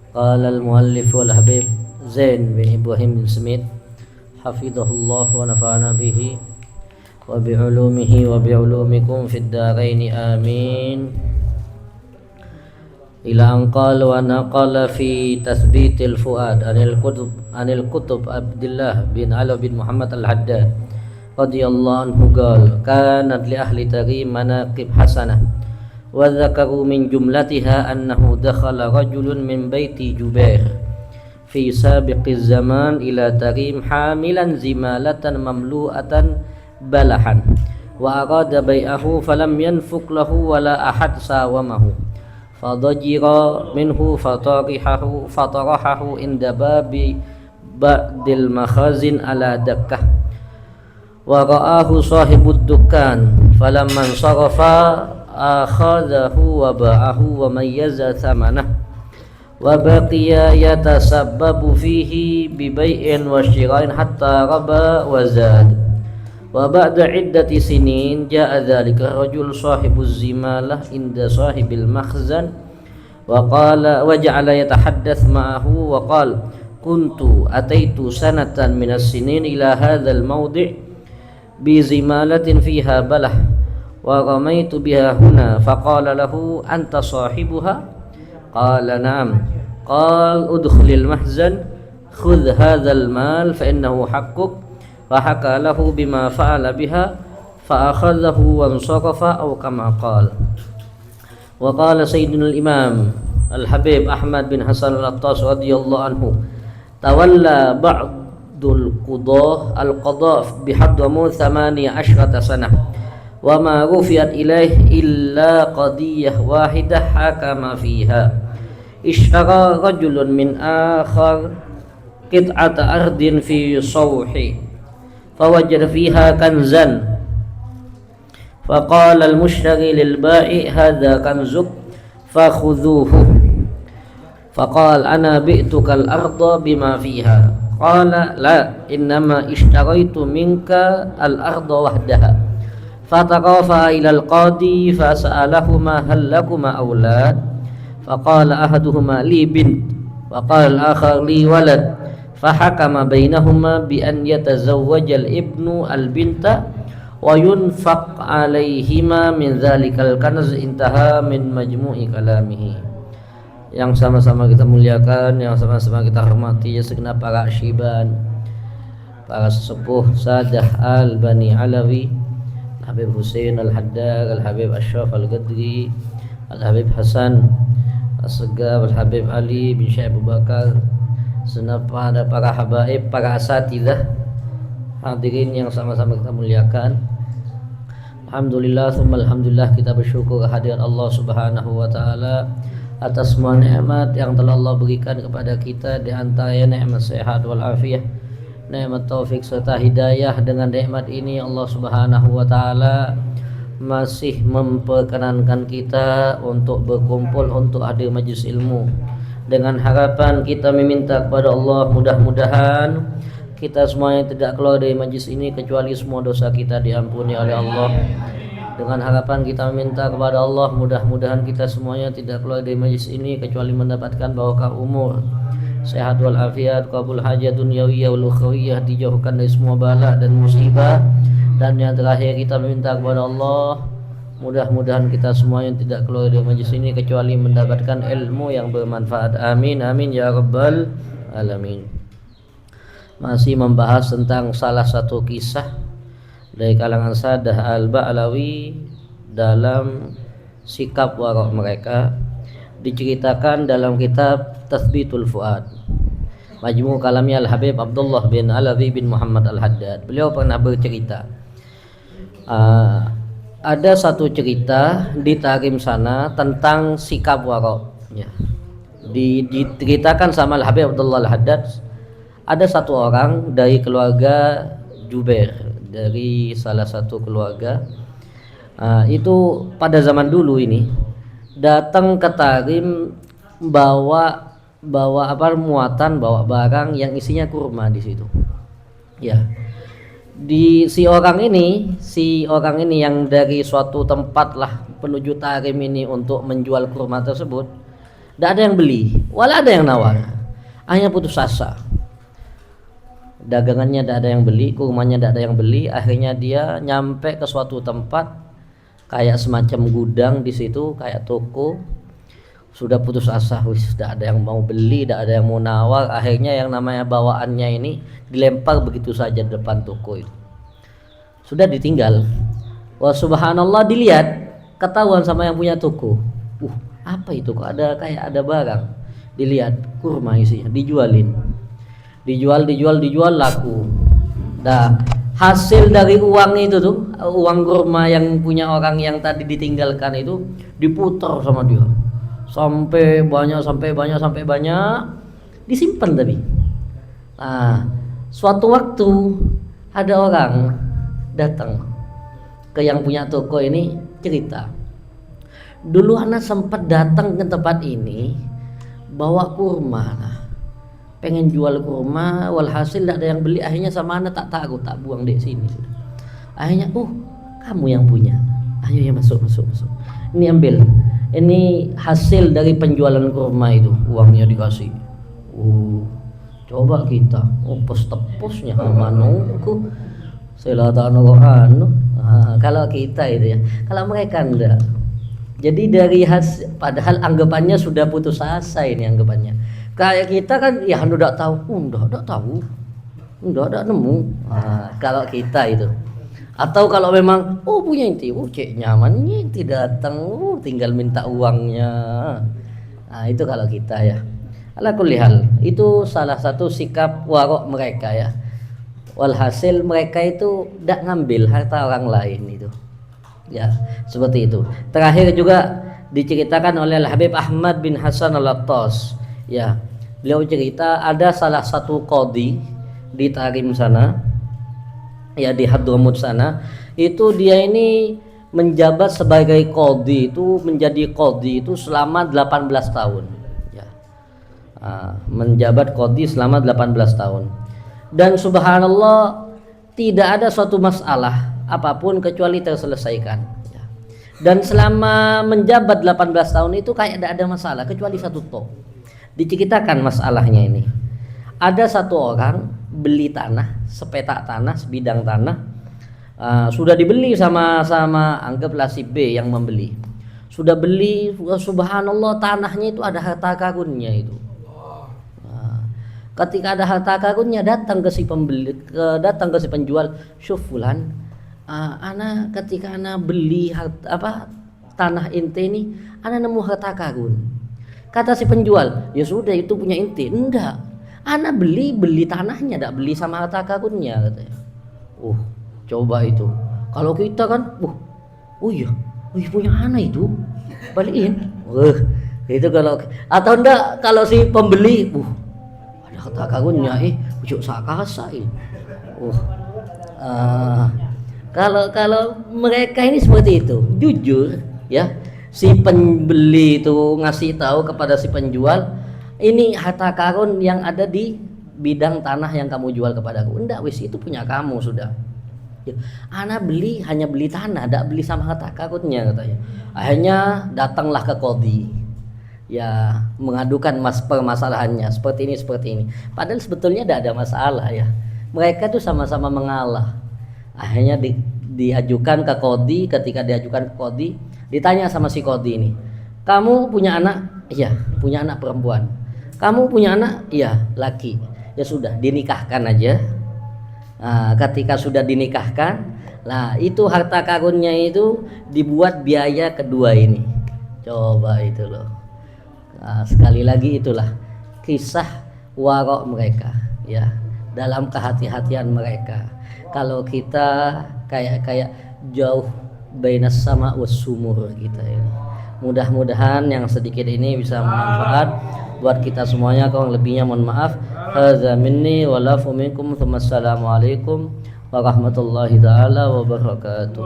Qala al-muallif wal habib Zain bin Ibrahim bin Smith hafizahullah wa nafa'ana bihi wa bi'ulumihi wa bi'ulumikum fid dharain amin. Ila an qala wa naqala fi tathbitil fuad anil kutub Abdullah bin Ali bin Muhammad al-Haddad radhiyallahu anhu qala kanat li ahli Tarim manaqib hasanah wa dzakaru min jumlatiha annahu dakhala rajulun min baiti Jubair fi sabiqiz zaman ila Tarim hamilan zimalatan mamlu'atan balahan wa arada bai'ahu falam yanfuk lahu wala ahad sawamahu fadajira minhu fatarahahu inda babi ba'dil makhazin ala dakkah wa ra'ahu sahibud dukkan falamman sarafa akhadahu wa ba'ahu wa mayyaza thamanah wa baqiya yatasabbabu fihi bi bai'in wa syira'in hatta raba wa zad wa ba'da iddati sinin ja'a dhalika rajul sahibuz zimalah inda sahibil makhzan wa qala wa ja'ala yatahaddath ma'ahu wa qala kuntu ataitu sanatan minas sinin ila hadzal mawdi' bi zimalatin fiha balah wa ramaitu biha huna faqala lahu anta sahibuha qala na'am qala udkhulil mahzan khudh hadzal mal fa innahu haqquk fa haka lahu bima fa'ala biha fa akhadhahu wa ansarafa aw kama qala wa qala sayyidina al-imam al-habib Ahmad bin Hasan al-Attas radhiyallahu anhu tawalla ba'dul qudah al-qada bihadwamu 18 sanah wa ma rufiat ilaih illa qadiyah wahidah hakama fiha ishtara rajulun min akhar qit'ata ardin fi sawhi fawajada fiha kanzan faqala al-mushtari lil ba'i hadha kanzuk fakhudhuhu faqala ana bi'tuka al-arda bima fiha qala la innama ishtaraitu minka al-arda wahdaha fataqafa ila al-qadi fasa'alahuma hal lakuma awlad faqala ahaduhuma li bint wa qala al-akhar li walad fahakama bainahuma bi an yatazawwaja al-ibnu al-binta wa yunfaq alaihima min dzalikal kanz intaha min majmu'i kalamihi. Yang sama-sama kita muliakan, yang sama-sama kita hormati ya segenap para syiban, para sesepuh Sadah Al-Bani Alawi, Habib Hussein Al-Haddad, Al-Habib Ashraf Al-Ghadri, Al-Habib Hasan As-Segaf, Al-Habib Ali bin Syekh Abu Bakar, segenap para habaib, para asatidzah, hadirin yang sama-sama kita muliakan. Alhamdulillah, tsumma alhamdulillah, kita bersyukur kehadiran Allah Subhanahu wa taala atas semua nikmat yang telah Allah berikan kepada kita, di antaranya nikmat sehat wal afiyah, nikmat taufik serta hidayah. Dengan nikmat ini Allah Subhanahu wa taala masih memperkenankan kita untuk berkumpul untuk hadir majlis ilmu, dengan harapan kita meminta kepada Allah mudah-mudahan kita semuanya tidak keluar dari majlis ini kecuali semua dosa kita diampuni oleh Allah. Dengan harapan kita meminta kepada Allah mudah-mudahan kita semuanya tidak keluar dari majlis ini kecuali mendapatkan barokah umur, sehat wal afiat, qabul hajat dunyawiyah wal ukhrawiyah, dijauhkan dari semua bala dan musibah. Dan yang terakhir kita meminta kepada Allah mudah-mudahan kita semuanya tidak keluar dari majlis ini kecuali mendapatkan ilmu yang bermanfaat. Amin amin ya rabbal alamin. Masih membahas tentang salah satu kisah dari kalangan Sadah Al-Ba'lawi dalam sikap warok mereka, diceritakan dalam kitab Tathbitul Fuad, Majmu' Kalamnya Al-Habib Abdullah bin Alawi bin Muhammad Al-Haddad. Beliau pernah bercerita, ada satu cerita di Tarim sana tentang sikap warok ya. Diceritakan sama Al-Habib Abdullah Al-Haddad, ada satu orang dari keluarga Jubair, dari salah satu keluarga itu pada zaman dulu ini datang ke Tarim bawa muatan, bawa barang yang isinya kurma di situ ya. Si orang ini yang dari suatu tempat lah menuju Tarim ini untuk menjual kurma tersebut, tidak ada yang beli, wala ada yang nawar, akhirnya putus asa. Dagangannya tidak ada yang beli, kurmanya tidak ada yang beli, akhirnya dia nyampe ke suatu tempat kayak semacam gudang di situ, kayak toko. Sudah putus asa, sudah ada yang mau beli, tidak ada yang mau nawar. Akhirnya yang namanya bawaannya ini dilempar begitu saja di depan toko itu. Sudah ditinggal. Wah subhanallah, dilihat, ketahuan sama yang punya toko. Apa itu, kok ada kayak ada barang. Dilihat, kurma isinya, dijualin. Dijual laku. Nah, hasil dari uang itu tuh, uang kurma yang punya orang yang tadi ditinggalkan itu diputar sama dia. Sampai banyak, disimpan tapi. Nah, suatu waktu ada orang datang ke yang punya toko ini, cerita, dulu anak sempat datang ke tempat ini bawa kurma, pengen jual kurma, walhasil tidak ada yang beli, akhirnya sama anak tak tahu, tak buang di sini sudah. Akhirnya kamu yang punya, ayo ya masuk, ini ambil, ini hasil dari penjualan kurma itu, uangnya dikasih. Coba kita tepus-tepusnya manungku selatan kalau kita itu ya, kalau mereka enggak. Jadi dari padahal anggapannya sudah putus asa, ini anggapannya. Kayak kita kan ya enggak tahu, enggak nemu. Kalau kita itu, atau kalau memang punya inti, cek nyamannya inti datang, tinggal minta uangnya. Nah itu kalau kita ya. Ala kulli hal, itu salah satu sikap warok mereka ya. Walhasil mereka itu tidak ngambil harta orang lain itu. Ya, seperti itu. Terakhir juga diceritakan oleh Habib Ahmad bin Hasan Al-Attas. Ya, beliau cerita ada salah satu qadhi di Tarim sana, ya di Hadramut sana, itu dia ini menjabat sebagai qadhi, itu menjadi qadhi itu selama 18 tahun. Ya. Menjabat qadhi selama 18 tahun. Dan subhanallah tidak ada suatu masalah apapun kecuali terselesaikan ya. Dan selama menjabat 18 tahun itu kayak tidak ada masalah kecuali satu diceritakan masalahnya ini. Ada satu orang beli tanah, sepetak tanah, sebidang tanah, sudah dibeli sama anggaplah si B yang membeli. Sudah beli, subhanallah tanahnya itu ada harta karunnya itu. Ketika ada harta karunnya, datang ke si pembeli, datang ke si penjual, syuf fulan, ana ketika ana beli tanah ente ini, ana nemu harta karun. Kata si penjual, ya sudah itu punya ente. Enggak, ana beli tanahnya, enggak beli sama harta karunnya, katanya. Coba itu. Kalau kita kan, iya punya ana itu, balikin. Itu kalau atau enggak kalau si pembeli, harta karunnya ujuk sakasa ini. Kalau mereka ini seperti itu, jujur ya, si pembeli itu ngasih tahu kepada si penjual, ini harta karun yang ada di bidang tanah yang kamu jual kepadaku. Enggak, itu punya kamu sudah. Ana hanya beli tanah, tidak beli sama harta karunnya, katanya. Akhirnya datanglah ke qadhi, ya mengadukan permasalahannya seperti ini. Padahal sebetulnya tidak ada masalah ya. Mereka tuh sama-sama mengalah. Akhirnya diajukan ke qadhi. Ketika diajukan ke qadhi, ditanya sama si qadhi ini, kamu punya anak? Iya, punya anak perempuan. Kamu punya anak? Iya, laki. Ya sudah, dinikahkan aja. Ketika sudah dinikahkan, itu harta karunnya itu dibuat biaya kedua ini. Coba itu loh. Sekali lagi itulah kisah warok mereka ya, dalam kehati-hatian mereka. Kalau kita kayak jauh bainas sama was sumur kita ini. Mudah-mudahan yang sedikit ini bisa bermanfaat buat kita semuanya. Kalau lebihnya mohon maaf. Hadza minni wa lafu minkum. Assalamualaikum warahmatullahi taala wabarakatuh.